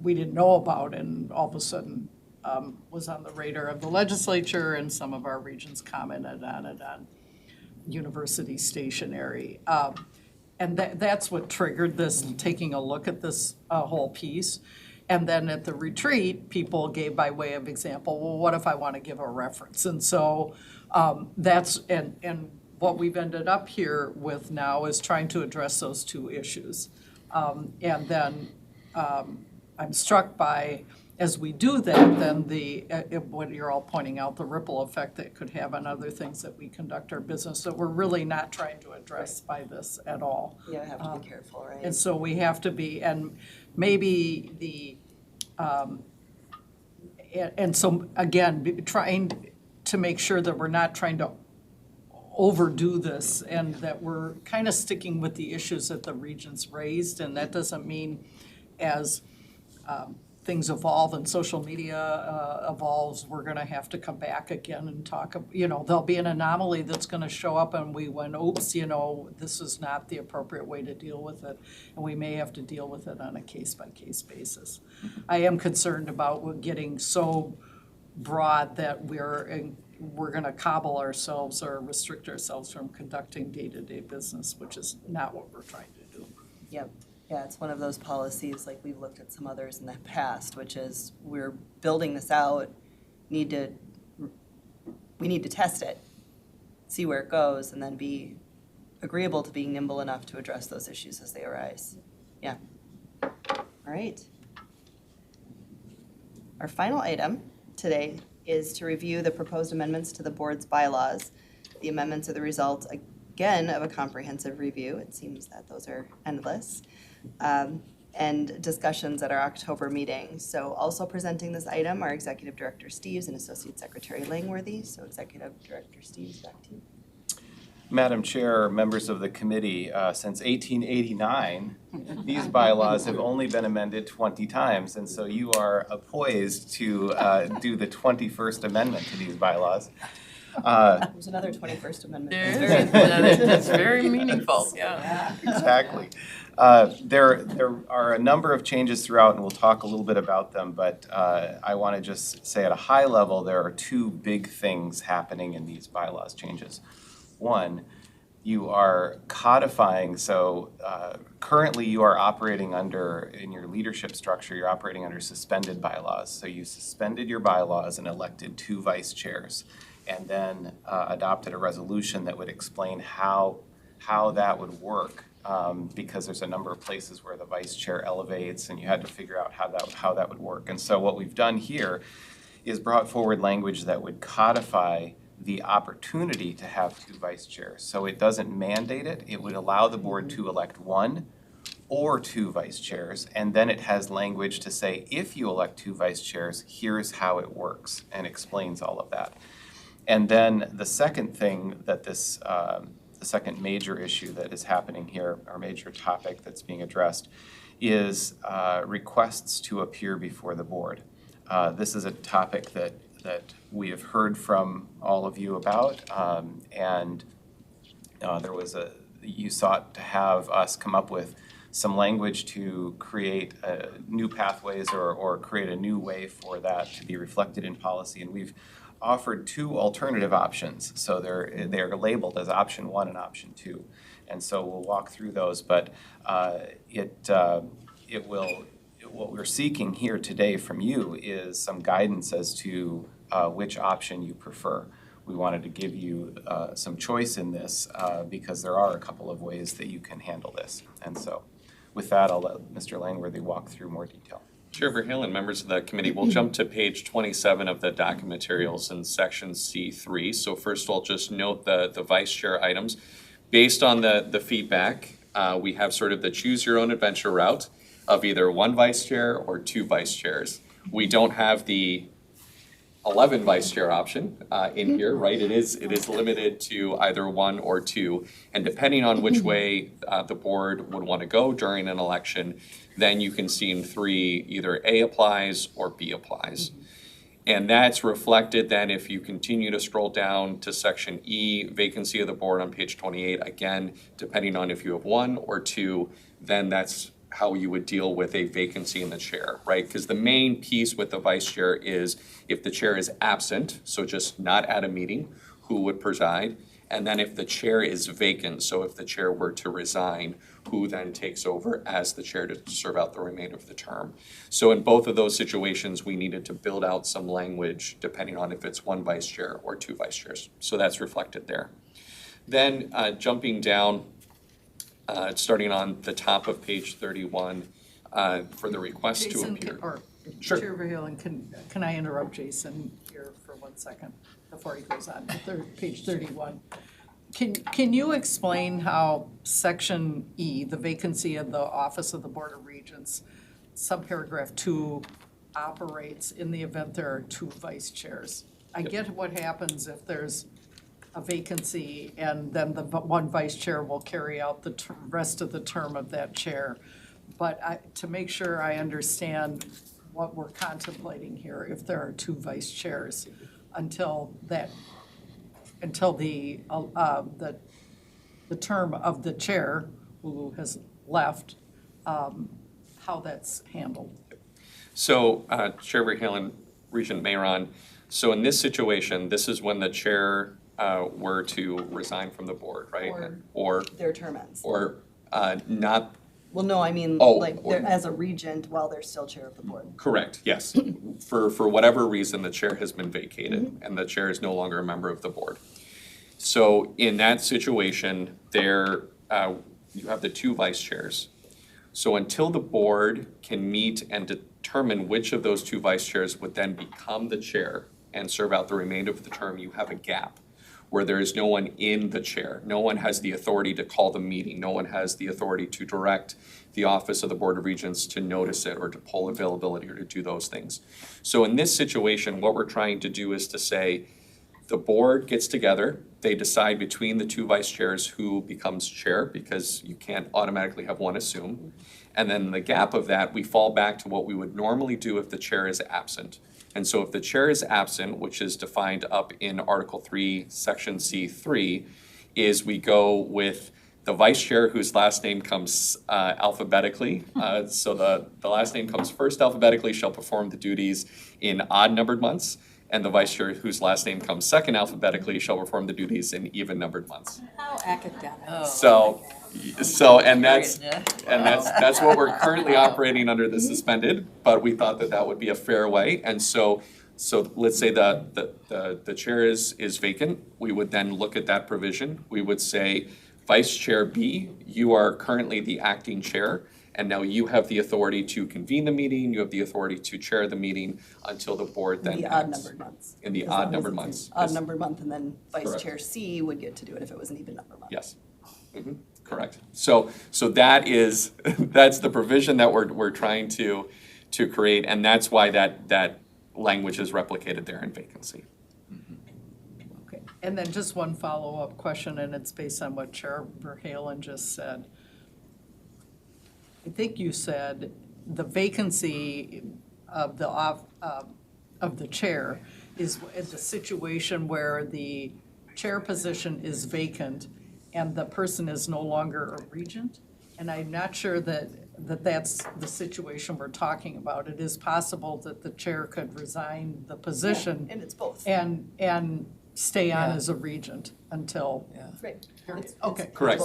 we didn't know about and all of a sudden was on the radar of the legislature, and some of our regions commented on it on university stationery. And that's what triggered this, taking a look at this whole piece. And then at the retreat, people gave by way of example, well, what if I want to give a reference? And so and what we've ended up here with now is trying to address those two issues. And then I'm struck by, as we do that, then what you're all pointing out, the ripple effect that could have on other things that we conduct our business that we're really not trying to address by this at all. Yeah, I have to be careful, right? And so we have to be, and maybe and so again, trying to make sure that we're not trying to overdo this and that we're kind of sticking with the issues that the Regents raised. And that doesn't mean as things evolve and social media evolves, we're gonna have to come back again and talk, there'll be an anomaly that's gonna show up and we went, oops, this is not the appropriate way to deal with it. And we may have to deal with it on a case-by-case basis. I am concerned about getting so broad that we're gonna cobble ourselves or restrict ourselves from conducting day-to-day business, which is not what we're trying to do. Yep. Yeah, it's one of those policies, like we've looked at some others in the past, which is we're building this out, we need to test it, see where it goes, and then be agreeable to being nimble enough to address those issues as they arise. Yeah. All right. Our final item today is to review the proposed amendments to the board's bylaws. The amendments are the result, again, of a comprehensive review. It seems that those are endless. And discussions at our October meeting. So also presenting this item are Executive Director Steves and Associate Secretary Langworthy. So Executive Director Steves, back to you. Madam Chair, members of the committee, since 1889, these bylaws have only been amended 20 times, and so you are poised to do the 21st amendment to these bylaws. There's another 21st Amendment. That's very meaningful, yeah. Exactly. There are a number of changes throughout, and we'll talk a little bit about them, but I want to just say at a high level, there are two big things happening in these bylaws changes. One, you are codifying, so currently you are operating in your leadership structure, you're operating under suspended bylaws. So you suspended your bylaws and elected 2 vice chairs, and then adopted a resolution that would explain how that would work. Because there's a number of places where the vice chair elevates and you had to figure out how that would work. And so what we've done here is brought forward language that would codify the opportunity to have 2 vice chairs. So it doesn't mandate it. It would allow the board to elect 1 or 2 vice chairs. And then it has language to say, if you elect 2 vice chairs, here's how it works, and explains all of that. And then the second thing that the second major issue that is happening here, or major topic that's being addressed, is requests to appear before the board. This is a topic that we have heard from all of you about, and you sought to have us come up with some language to create new pathways or create a new way for that to be reflected in policy. And we've offered two alternative options. So they're labeled as option 1 and option 2. And so we'll walk through those, but what we're seeking here today from you is some guidance as to which option you prefer. We wanted to give you some choice in this because there are a couple of ways that you can handle this. And so with that, I'll let Mr. Langworthy walk through more detail. Chair Verhalen, members of the committee, we'll jump to page 27 of the docket materials in section C3. So first of all, just note the vice chair items. Based on the feedback, we have sort of the choose your own adventure route of either 1 vice chair or 2 vice chairs. We don't have the 11 vice chair option in here, right? It is limited to either 1 or 2. And depending on which way the board would want to go during an election, then you can see in 3, either A applies or B applies. And that's reflected then if you continue to scroll down to section E, vacancy of the board on page 28. Again, depending on if you have 1 or 2, then that's how you would deal with a vacancy in the chair, right? Because the main piece with the vice chair is if the chair is absent, so just not at a meeting, who would preside? And then if the chair is vacant, so if the chair were to resign, who then takes over as the chair to serve out the remainder of the term? So in both of those situations, we needed to build out some language depending on if it's 1 vice chair or 2 vice chairs. So that's reflected there. Then jumping down, starting on the top of page 31, for the request to Jason, appear. Sure. Chair Verhalen, can I interrupt Jason here for 1 second before he goes on to page 31? Can you explain how section E, the vacancy of the office of the Board of Regents, subparagraph 2 operates in the event there are 2 vice chairs? I get what happens if there's a vacancy and then the 1 vice chair will carry out the rest of the term of that chair. But to make sure I understand what we're contemplating here, if there are 2 vice chairs until the term of the chair who has left, how that's handled. So, Chair Verhalen, Regent Mayron, so in this situation, this is when the chair were to resign from the board, right? Or Their term ends. or not, Well, no, I mean, Oh, like, or- they're as a regent while they're still chair of the board. correct, yes. For whatever reason, the chair has been vacated and the chair is no longer a member of the board. So in that situation, there, you have the 2 vice chairs. So until the board can meet and determine which of those 2 vice chairs would then become the chair and serve out the remainder of the term, you have a gap where there is no one in the chair. No one has the authority to call the meeting. No one has the authority to direct the office of the Board of Regents to notice it or to poll availability or to do those things. So in this situation, what we're trying to do is to say, the board gets together, they decide between the 2 vice chairs who becomes chair, because you can't automatically have one assume. And then in the gap of that, we fall back to what we would normally do if the chair is absent. And so if the chair is absent, which is defined up in Article 3, Section C3, is we go with the vice chair whose last name comes alphabetically. So the last name comes first alphabetically shall perform the duties in odd-numbered months. And the vice chair whose last name comes second alphabetically shall perform the duties in even-numbered months. How academic. So, and that's what we're currently operating under the suspended, but we thought that would be a fair way. And so let's say the chair is vacant, we would then look at that provision. We would say, Vice Chair B, you are currently the acting chair, and now you have the authority to convene the meeting, you have the authority to chair the meeting until the board then In the acts. odd-numbered months. In the As long as odd-numbered it's an months. Odd-numbered month, and then Vice Correct. Chair C would get to do it if it was an even-number month. Yes. Correct. So that is, that's the provision that we're trying to create, and that's why that language is replicated there in vacancy. Okay, and then just one follow-up question, and it's based on what Chair Verhalen just said. I think you said the vacancy of the chair is the situation where the chair position is vacant and the person is no longer a regent? And I'm not sure that that's the situation we're talking about. It is possible that the chair could resign the position And it's both. and stay on Yeah. as a regent until, Right. okay. Correct,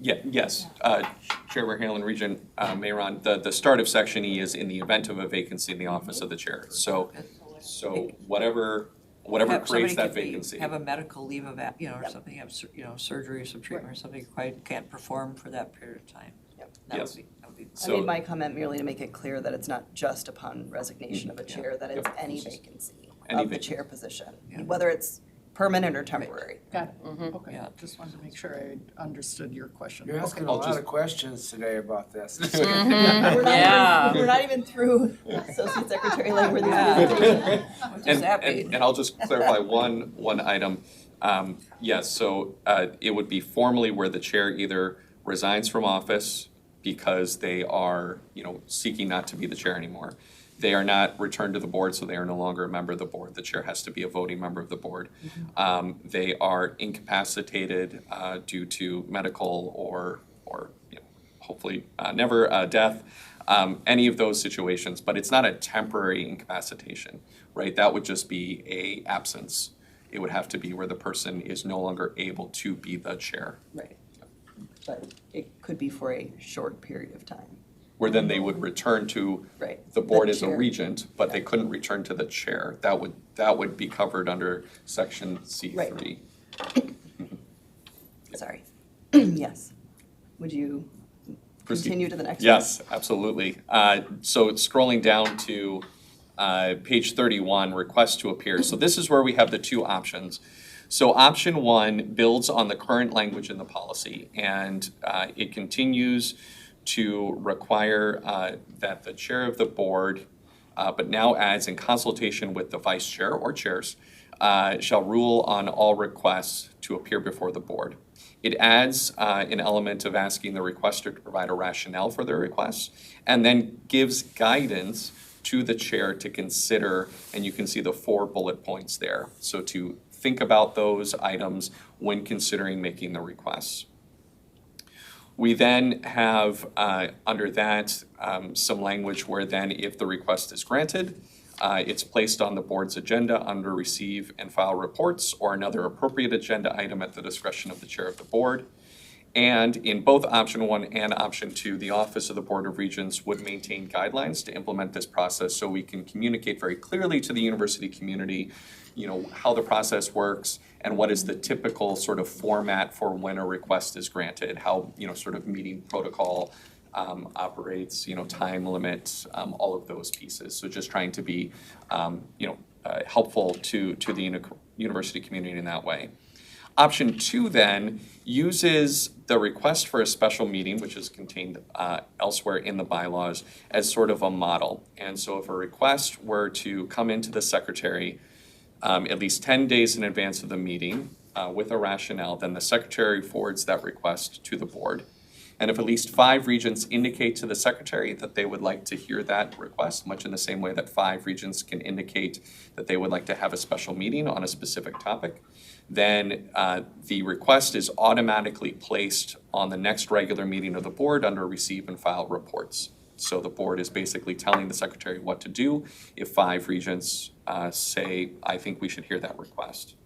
yes, Chair Halen, Regent Mayron, the start of section E is in the event of a vacancy in the office of the chair. So whatever Have- creates somebody that could be- vacancy. Have a medical leave of, or something, have, surgery or some treatment or something, quite can't perform for that period of time. Yep. That Yes. would be. I So- made my comment merely to make it clear that it's not just upon resignation of a chair, that it's Yep. any vacancy Any of the vacancy. chair position, Yeah. whether it's permanent or temporary. Got it, okay. Yeah. Just wanted to make sure I understood your question. You're asking a I'll lot just- of questions today about this. We're not Yeah. even, we're not even through Associate Secretary Langworthy's Yeah. presentation. What does that And mean? I'll just clarify one item. Yes, so it would be formally where the chair either resigns from office because they are, seeking not to be the chair anymore. They are not returned to the board, so they are no longer a member of the board. The chair has to be a voting member of the board. They are incapacitated due to medical or hopefully never death, any of those situations. But it's not a temporary incapacitation, right? That would just be a absence. It would have to be where the person is no longer able to be the chair, Right. But it could be for a short period of time. where then they would return to Right. the board The as a chair. regent, but they couldn't return to the chair. That would be covered under section C3. Sorry. Yes. Would you Proceed. continue to the next one? Yes, absolutely. So scrolling down to page 31, request to appear. So this is where we have the two options. So option one builds on the current language in the policy, and it continues to require that the chair of the board, but now adds in consultation with the vice chair or chairs, shall rule on all requests to appear before the board. It adds an element of asking the requester to provide a rationale for their requests, and then gives guidance to the chair to consider, and you can see the 4 bullet points there. So to think about those items when considering making the requests. We then have, under that, some language where then if the request is granted, it's placed on the board's agenda under receive and file reports or another appropriate agenda item at the discretion of the chair of the board. And in both option one and option two, the Office of the Board of Regents would maintain guidelines to implement this process so we can communicate very clearly to the university community, how the process works and what is the typical sort of format for when a request is granted, how, sort of meeting protocol operates, time limits, all of those pieces. So just trying to be, helpful to the university community in that way. Option two then uses the request for a special meeting, which is contained elsewhere in the bylaws, as sort of a model. And so if a request were to come into the secretary at least 10 days in advance of the meeting with a rationale, then the secretary forwards that request to the board. And if at least 5 regents indicate to the secretary that they would like to hear that request, much in the same way that 5 regents can indicate that they would like to have a special meeting on a specific topic, then the request is automatically placed on the next regular meeting of the board under receive and file reports. So the board is basically telling the secretary what to do if 5 regents say, I think we should hear that request.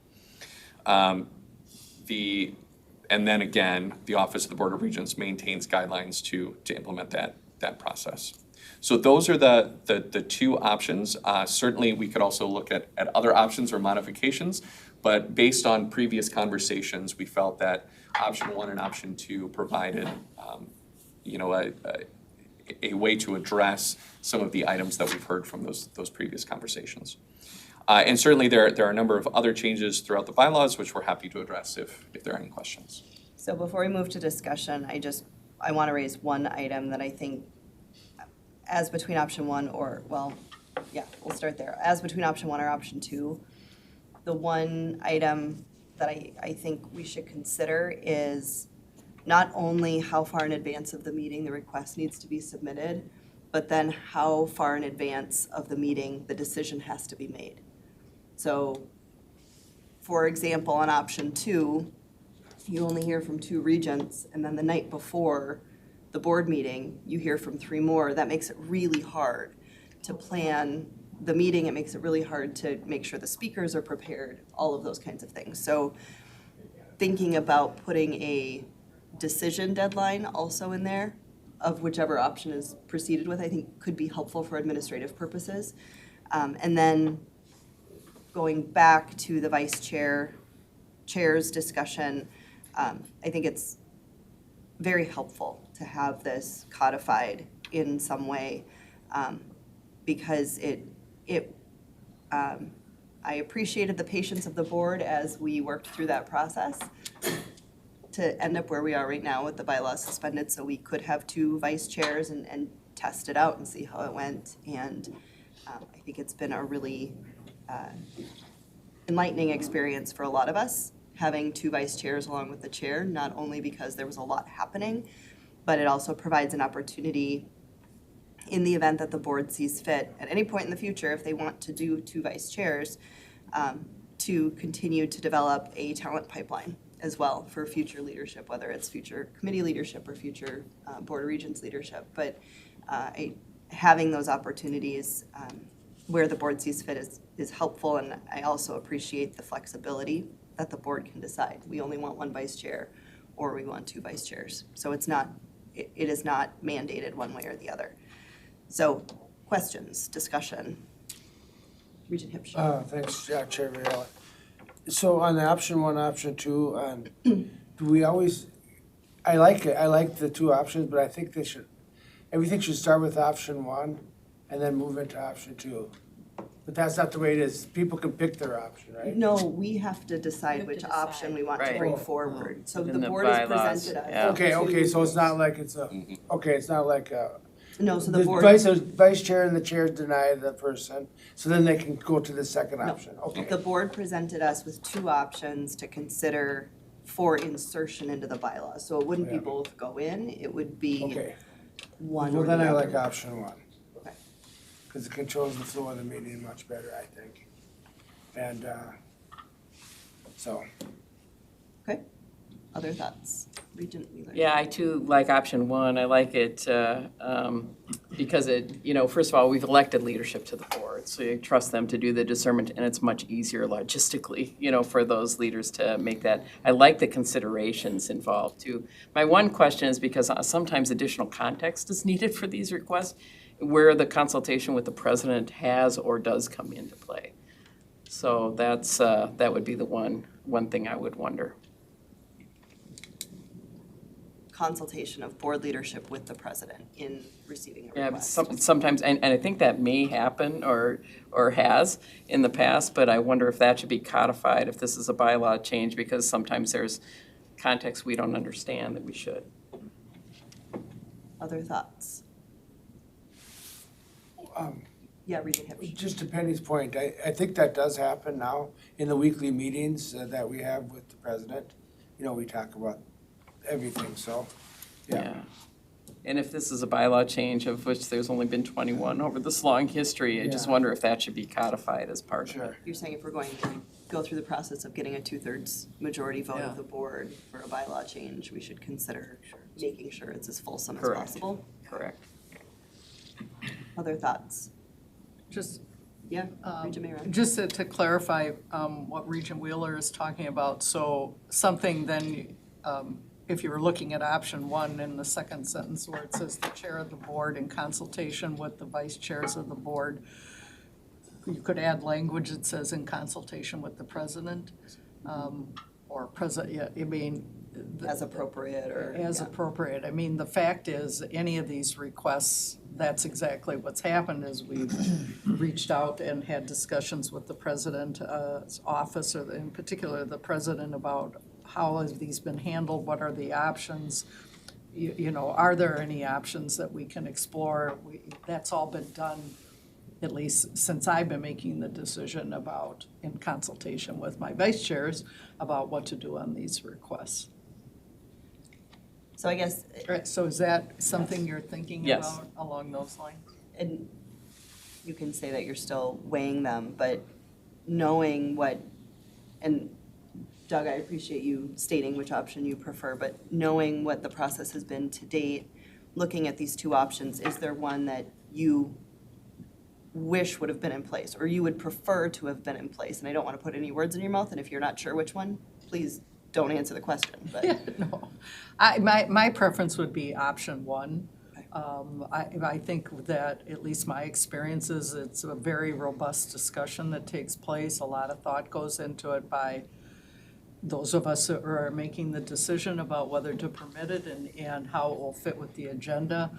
And then again, the Office of the Board of Regents maintains guidelines to implement that process. So those are the 2 options. Certainly, we could also look at other options or modifications, but based on previous conversations, we felt that option 1 and option 2 provided, a way to address some of the items that we've heard from those previous conversations. And certainly there are a number of other changes throughout the bylaws, which we're happy to address if there are any questions. So before we move to discussion, I want to raise one item that I think, as between option 1 we'll start there. As between option 1 or option 2, the one item that I think we should consider is not only how far in advance of the meeting the request needs to be submitted, but then how far in advance of the meeting the decision has to be made. So, for example, on option 2, you only hear from 2 regents, and then the night before, the board meeting, you hear from 3 more, that makes it really hard to plan the meeting. It makes it really hard to make sure the speakers are prepared, all of those kinds of things. So thinking about putting a decision deadline also in there of whichever option is proceeded with, I think could be helpful for administrative purposes. And then going back to the chair's discussion, I think it's very helpful to have this codified in some way, because I appreciated the patience of the board as we worked through that process to end up where we are right now with the bylaws suspended, so we could have 2 vice chairs and test it out and see how it went. And I think it's been a really enlightening experience for a lot of us, having 2 vice chairs along with the chair, not only because there was a lot happening, but it also provides an opportunity in the event that the board sees fit at any point in the future, if they want to do 2 vice chairs, to continue to develop a talent pipeline as well for future leadership, whether it's future committee leadership or future Board of Regents leadership. But having those opportunities where the board sees fit is helpful, and I also appreciate the flexibility that the board can decide. We only want 1 vice chair, or we want 2 vice chairs. So it is not mandated one way or the other. So, questions, discussion? Regent Hipsch. Thanks, Chair Varela. So on the option 1, option 2, do we always, I like it, I like the 2 options, but I think everything should start with option 1 and then move into option 2. But that's not the way it is. People can pick their option, right? No, we have to decide We have which to option decide. we want to Right. bring forward. So Within the the board has bylaws, presented us. yeah. Okay, so it's not like it's it's not like No, so the the board. vice chair and the chair deny the person, so then they can go to the second No. option, okay. The board presented us with 2 options to consider for insertion into the bylaws. So it wouldn't be Yeah. both go in, it would be Okay, one well or then the I other. like option 1. Okay. Because it controls the flow of the meeting much better, I think. And, so, Okay, other thoughts? Regent Wheeler? Yeah, I too like option 1. I like it because first of all, we've elected leadership to the board, so you trust them to do the discernment, and it's much easier logistically, for those leaders to make that. I like the considerations involved too. My one question is because sometimes additional context is needed for these requests, where the consultation with the president has or does come into play. So that would be the one thing I would wonder. Consultation of board leadership with the president in receiving a Yeah, request. but sometimes, and I think that may happen or has in the past, but I wonder if that should be codified, if this is a bylaw change, because sometimes there's context we don't understand that we should. Other thoughts? Yeah, Regent Hipsch. just to Penny's point, I think that does happen now in the weekly meetings that we have with the president. We talk about everything, so, yeah. And if this is a bylaw change of which there's only been 21 over this long history, I just Yeah. wonder if that should be codified as part of it. Sure. You're saying if we're going to go through the process of getting a 2/3 majority vote Yeah. of the board for a bylaw change, we should consider making sure it's as fulsome as Correct. possible? Correct. Other thoughts? Just Yeah, Regent Mayron. Just to clarify what Regent Wheeler is talking about, so something then, if you were looking at option 1 in the second sentence where it says the chair of the board in consultation with the vice chairs of the board, you could add language that says in consultation with the president, or president, yeah, I mean. As appropriate or? As yeah. appropriate. I mean, the fact is, any of these requests, that's exactly what's happened, is we've reached out and had discussions with the president's office, or in particular, the president, about how have these been handled, what are the options? Are there any options that we can explore? That's all been done, at least since I've been making the decision about, in consultation with my vice chairs, about what to do on these requests. So I guess, Right, so is that something you're thinking Yes. about along those lines? and you can say that you're still weighing them, but knowing what, and Doug, I appreciate you stating which option you prefer, but knowing what the process has been to date looking at these two options, is there one that you wish would have been in place, or you would prefer to have been in place? And I don't want to put any words in your mouth, and if you're not sure which one, please don't answer the question, but. No, my preference would be option one. I think that, at least my experience is, it's a very robust discussion that takes place. A lot of thought goes into it by those of us who are making the decision about whether to permit it and how it will fit with the agenda.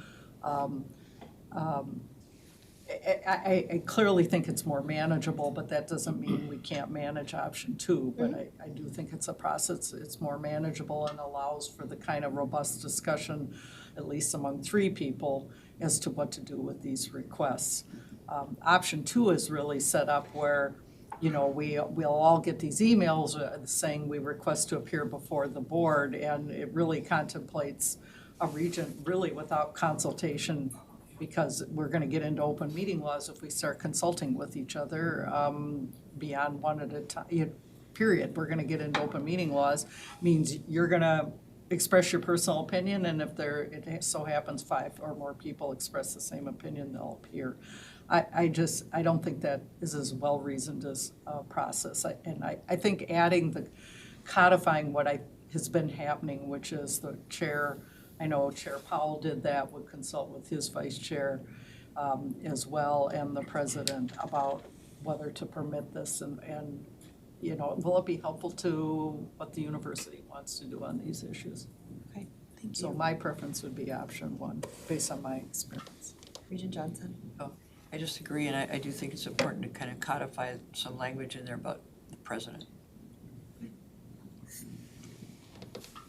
I clearly think it's more manageable, but that doesn't mean we can't manage option two. But I do think it's a process, it's more manageable and allows for the kind of robust discussion, at least among three people, as to what to do with these requests. Option two is really set up where, you know, we'll all get these emails saying we request to appear before the board, and it really contemplates a regent really without consultation, because we're gonna get into open meeting laws if we start consulting with each other beyond one at a time, period. We're gonna get into open meeting laws, means you're gonna express your personal opinion, and if it so happens 5 or more people express the same opinion, they'll appear. I don't think that is as well-reasoned as a process. I think codifying what has been happening, which is the chair, I know Chair Powell did that, would consult with his vice chair as well, and the president about whether to permit this, and you know, will it be helpful to what the university wants to do on these issues? Okay, thank So you. my preference would be option one, based on my experience. Regent Johnson? I just agree, and I do think it's important to kind of codify some language in there about the president.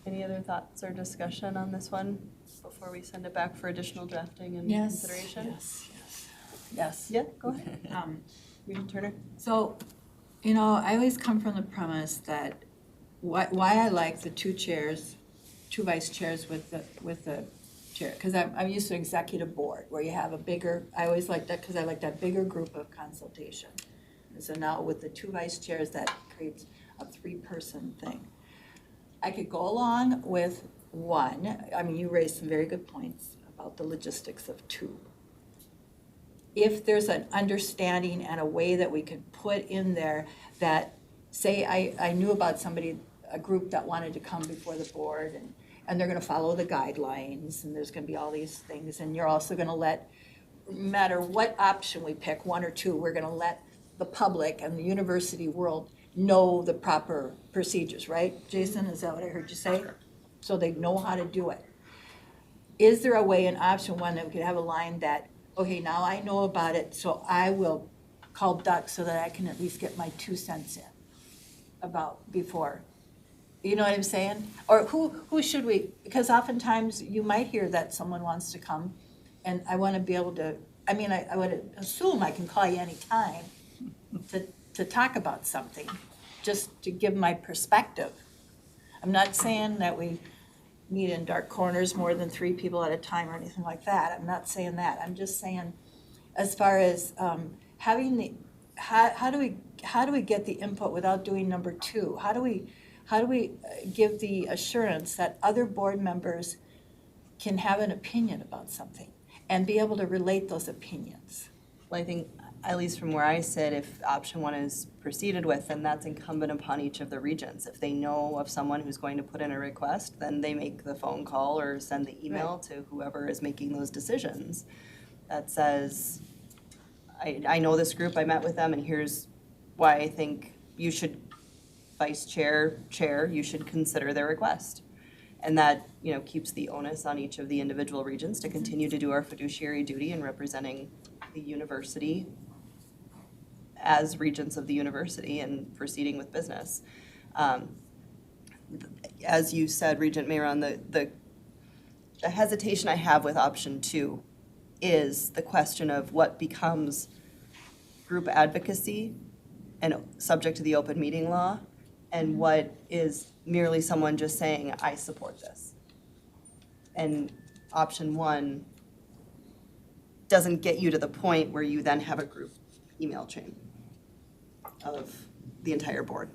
Any other thoughts or discussion on this one before we send it back for additional drafting and Yes, consideration? yes. Yeah, go ahead. Regent Turner? So, you know, I always come from the premise that why I like the two vice chairs with the chair, because I'm used to executive board where you have a bigger, I always like that because I like that bigger group of consultation. And so now with the two vice chairs, that creates a 3-person thing. I could go along with one. I mean, you raised some very good points about the logistics of two. If there's an understanding and a way that we could put in there that, say I knew about somebody, a group that wanted to come before the board, and they're gonna follow the guidelines, and there's gonna be all these things, and you're also gonna let, no matter what option we pick, one or two, we're gonna let the public and the university world know the proper procedures, right? Jason, is that what I heard you say? So they know how to do it. Is there a way in option one that we could have a line that, okay, now I know about it, so I will call Duck so that I can at least get my 2 cents in about before. You know what I'm saying? Or who should we, because oftentimes you might hear that someone wants to come, and I want to be able to, I mean, I would assume I can call you anytime to talk about something, just to give my perspective. I'm not saying that we meet in dark corners more than 3 people at a time or anything like that. I'm not saying that. I'm just saying, as far as having the, how do we get the input without doing number 2? How do we give the assurance that other board members can have an opinion about something and be able to relate those opinions? Well, I think, at least from where I sit, if option one is proceeded with, then that's incumbent upon each of the regents. If they know of someone who's going to put in a request, then they make the phone call or send the email to whoever is making those decisions that says, I know this group, I met with them, and here's why I think you should, vice chair, you should consider their request. And that, you know, keeps the onus on each of the individual regents to continue to do our fiduciary duty in representing the university as regents of the university and proceeding with business. As you said, Regent Mayron, the hesitation I have with option 2 is the question of what becomes group advocacy and subject to the open meeting law, and what is merely someone just saying, I support this. And option 1 doesn't get you to the point where you then have a group email chain of the entire board.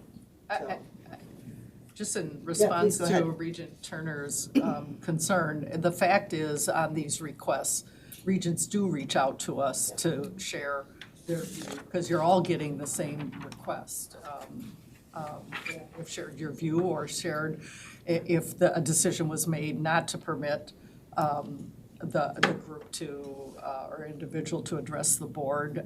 Just in response go to ahead. Regent Turner's concern, the fact is on these requests, regents do reach out to us to share their view, because you're all getting the same request. If shared your view or shared if a decision was made not to permit the group to, or individual to address the board,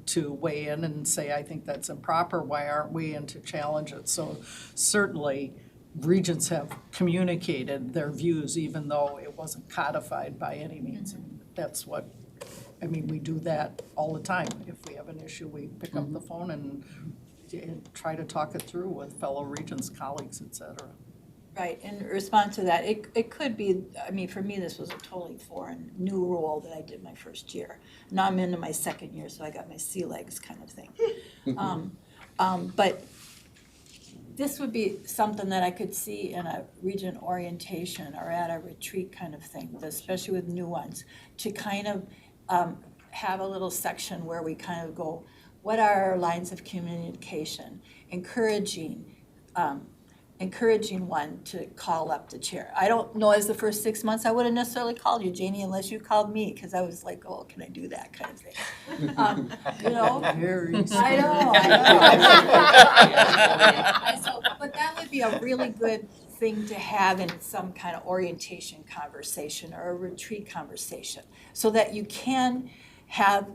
to weigh in and say, I think that's improper, why aren't we, and to challenge it. So certainly, regents have communicated their views, even though it wasn't codified by any means. And that's what, I mean, we do that all the time. If we have an issue, we pick up the phone and try to talk it through with fellow regents, colleagues, et cetera. Right, in response to that, it could be, I mean, for me, this was a totally foreign, new rule that I did my first year. Now I'm into my second year, so I got my sea legs kind of thing. But this would be something that I could see in a regent orientation or at a retreat kind of thing, especially with new ones, to kind of have a little section where we kind of go, what are our lines of communication, encouraging one to call up the chair. I don't know, as the first 6 months, I wouldn't necessarily called you, Janie, unless you called me, because I was like, oh, can I do that kind of thing? You know? Very I know. But that would be a really good thing to have in some kind of orientation conversation or a retreat conversation, so that you can have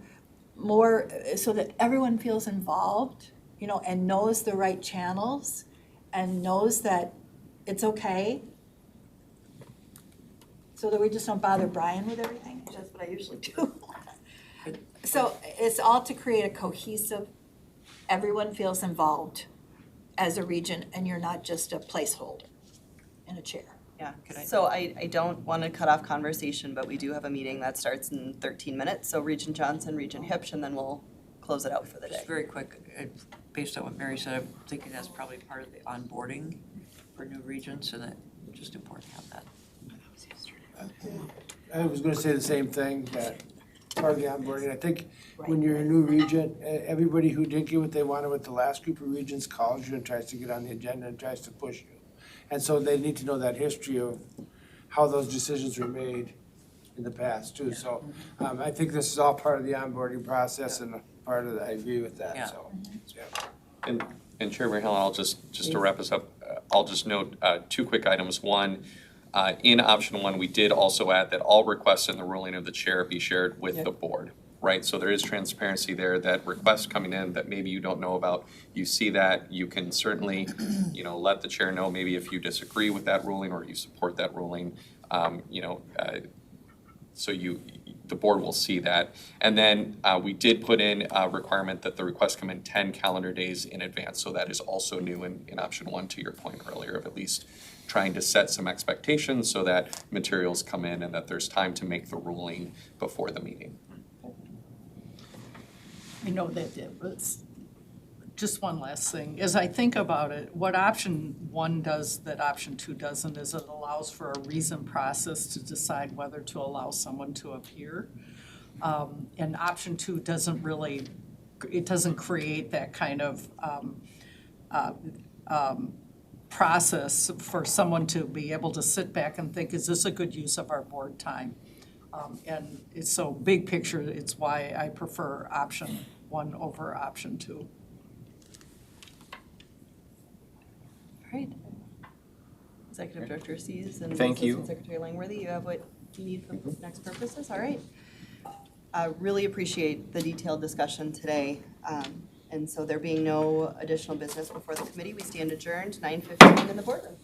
more, so that everyone feels involved, you know, and knows the right channels and knows that it's okay, so that we just don't bother Brian with everything, which that's what I usually do. So it's all to create a cohesive, everyone feels involved as a regent, and you're not just a placeholder in a chair. Yeah, so I don't want to cut off conversation, but we do have a meeting that starts in 13 minutes. So Regent Johnson, Regent Hipsch, and then we'll close it out for the day. Just very quick, based on what Mary said, I'm thinking that's probably part of the onboarding for new regents, and that just important to have that. I was gonna say the same thing, that part of the onboarding, I think when you're a new regent, everybody who didn't get what they wanted with the last group of regents calls you and tries to get on the agenda and tries to push you. And so they need to know that history of how those decisions were made in the past too. So I think this is all part of the onboarding process and part of the, I agree with that, Yeah. so. And Chair Helen, I'll just to wrap us up, I'll just note two quick items. One, in option one, we did also add that all requests in the ruling of the chair be shared with the board, right? So there is transparency there, that requests coming in that maybe you don't know about, you see that, you can certainly, you know, let the chair know maybe if you disagree with that ruling or you support that ruling, so the board will see that. And then we did put in a requirement that the requests come in 10 calendar days in advance. So that is also new in option one, to your point earlier, of at least trying to set some expectations so that materials come in and that there's time to make the ruling before the meeting. I know that it was, just one last thing, as I think about it, what option one does that option two doesn't is it allows for a reasoned process to decide whether to allow someone to appear. And option two doesn't really, it doesn't create that kind of process for someone to be able to sit back and think, is this a good use of our board time? And it's so big picture, it's why I prefer option one over option two. All right. Executive Director Sees and Thank you. Assistant Secretary Langworthy, you have what you need for next purposes, all right. Really appreciate the detailed discussion today. And so there being no additional business before the committee, we stand adjourned, 9:15 in the boardroom.